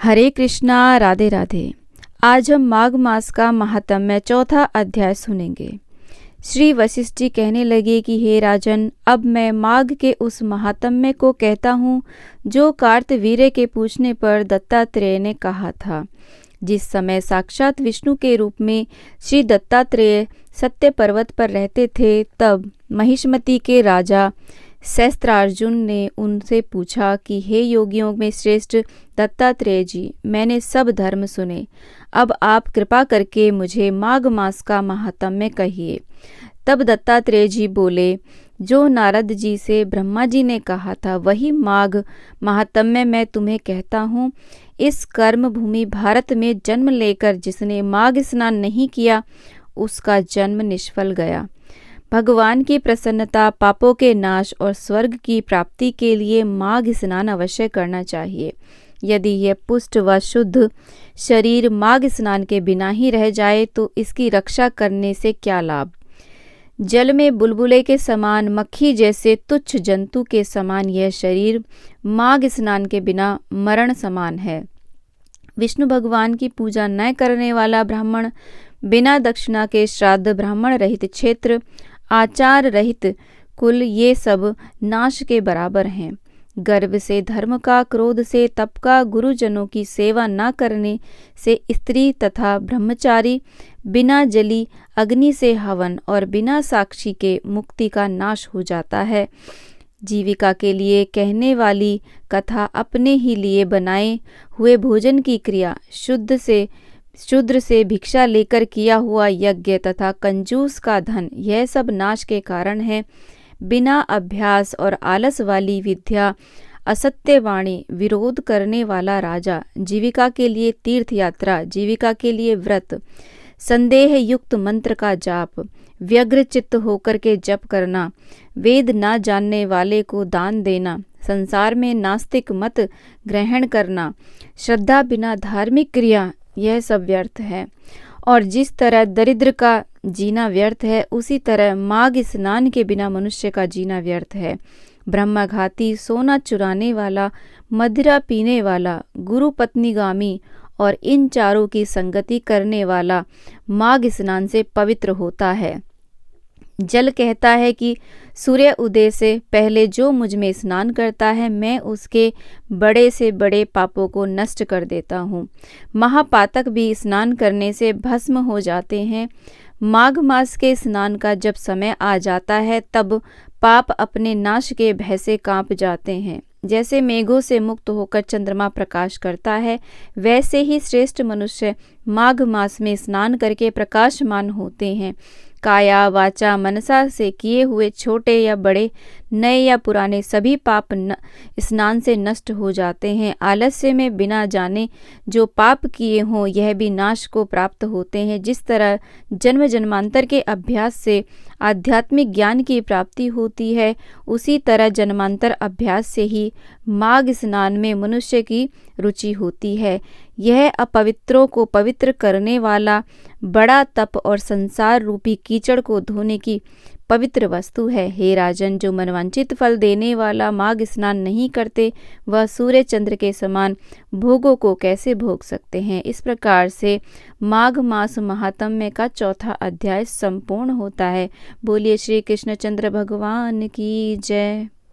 हरे कृष्णा, राधे राधे। आज हम माघ मास का महात्म्य चौथा अध्याय सुनेंगे। श्री वशिष्ठ जी कहने लगे कि हे राजन, अब मैं माघ के उस महात्म्य को कहता हूँ जो कार्तवीर्य के पूछने पर दत्तात्रेय ने कहा था। जिस समय साक्षात विष्णु के रूप में श्री दत्तात्रेय सत्य पर्वत पर रहते थे, तब महिष्मति के राजा सहस्त्रार्जुन ने उनसे पूछा कि हे योगियों में श्रेष्ठ दत्तात्रेय जी, मैंने सब धर्म सुने, अब आप कृपा करके मुझे माघ मास का महात्म्य कहिए। तब दत्तात्रेय जी बोले, जो नारद जी से ब्रह्मा जी ने कहा था वही माघ महात्म्य मैं तुम्हें कहता हूँ। इस कर्म भूमि भारत में जन्म लेकर जिसने माघ स्नान नहीं किया, उसका जन्म निष्फल गया। भगवान की प्रसन्नता, पापों के नाश और स्वर्ग की प्राप्ति के लिए माघ स्नान अवश्य करना चाहिए। यदि यह पुष्ट व शुद्ध शरीर माघ स्नान के बिना ही रह जाए तो इसकी रक्षा करने से क्या लाभ। जल में बुलबुले के समान, मक्खी जैसे तुच्छ जंतु के समान यह शरीर माघ स्नान के बिना मरण समान है। विष्णु भगवान की पूजा न करने वाला ब्राह्मण, बिना दक्षिणा के श्राद्ध, ब्राह्मण रहित क्षेत्र, आचार रहित कुल, ये सब नाश के बराबर हैं। गर्व से धर्म का, क्रोध से तप का, गुरुजनों की सेवा न करने से स्त्री तथा ब्रह्मचारी, बिना जली अग्नि से हवन और बिना साक्षी के मुक्ति का नाश हो जाता है। जीविका के लिए कहने वाली कथा, अपने ही लिए बनाए हुए भोजन की क्रिया, शूद्र से भिक्षा लेकर किया हुआ यज्ञ तथा कंजूस का धन, यह सब नाश के कारण है। बिना अभ्यास और आलस वाली विद्या, असत्य वाणी, विरोध करने वाला राजा, जीविका के लिए तीर्थ यात्रा, जीविका के लिए व्रत, संदेह युक्त मंत्र का जाप, व्यग्र चित्त होकर के जप करना, वेद न जानने वाले को दान देना, संसार में नास्तिक मत ग्रहण करना, श्रद्धा बिना धार्मिक क्रिया, यह सब व्यर्थ है। और जिस तरह दरिद्र का जीना व्यर्थ है, उसी तरह माघ स्नान के बिना मनुष्य का जीना व्यर्थ है। ब्रह्मघाती, सोना चुराने वाला, मदिरा पीने वाला, गुरु पत्नीगामी और इन चारों की संगति करने वाला माघ स्नान से पवित्र होता है। जल कहता है कि सूर्य उदय से पहले जो मुझ में स्नान करता है, मैं उसके बड़े से बड़े पापों को नष्ट कर देता हूँ। महापातक भी स्नान करने से भस्म हो जाते हैं। माघ मास के स्नान का जब समय आ जाता है, तब पाप अपने नाश के भय से कांप जाते हैं। जैसे मेघों से मुक्त होकर चंद्रमा प्रकाश करता है, वैसे ही श्रेष्ठ मनुष्य माघ मास में स्नान करके प्रकाशमान होते हैं। काया, वाचा, मनसा से किए हुए छोटे या बड़े, नए या पुराने सभी पाप स्नान से नष्ट हो जाते हैं। आलस्य में बिना जाने जो पाप किए हों, यह भी नाश को प्राप्त होते हैं। जिस तरह जन्म जन्मांतर के अभ्यास से आध्यात्मिक ज्ञान की प्राप्ति होती है, उसी तरह जन्मांतर अभ्यास से ही माघ स्नान में मनुष्य की रुचि होती है। यह अपवित्रों को पवित्र करने वाला बड़ा तप और संसार रूपी कीचड़ को धोने की पवित्र वस्तु है। हे राजन, जो मनवांचित फल देने वाला माघ स्नान नहीं करते, वह सूर्य चंद्र के समान भोगों को कैसे भोग सकते हैं। इस प्रकार से माघ मास महात्म्य का चौथा अध्याय संपूर्ण होता है। बोलिए श्री कृष्णचंद्र भगवान की जय।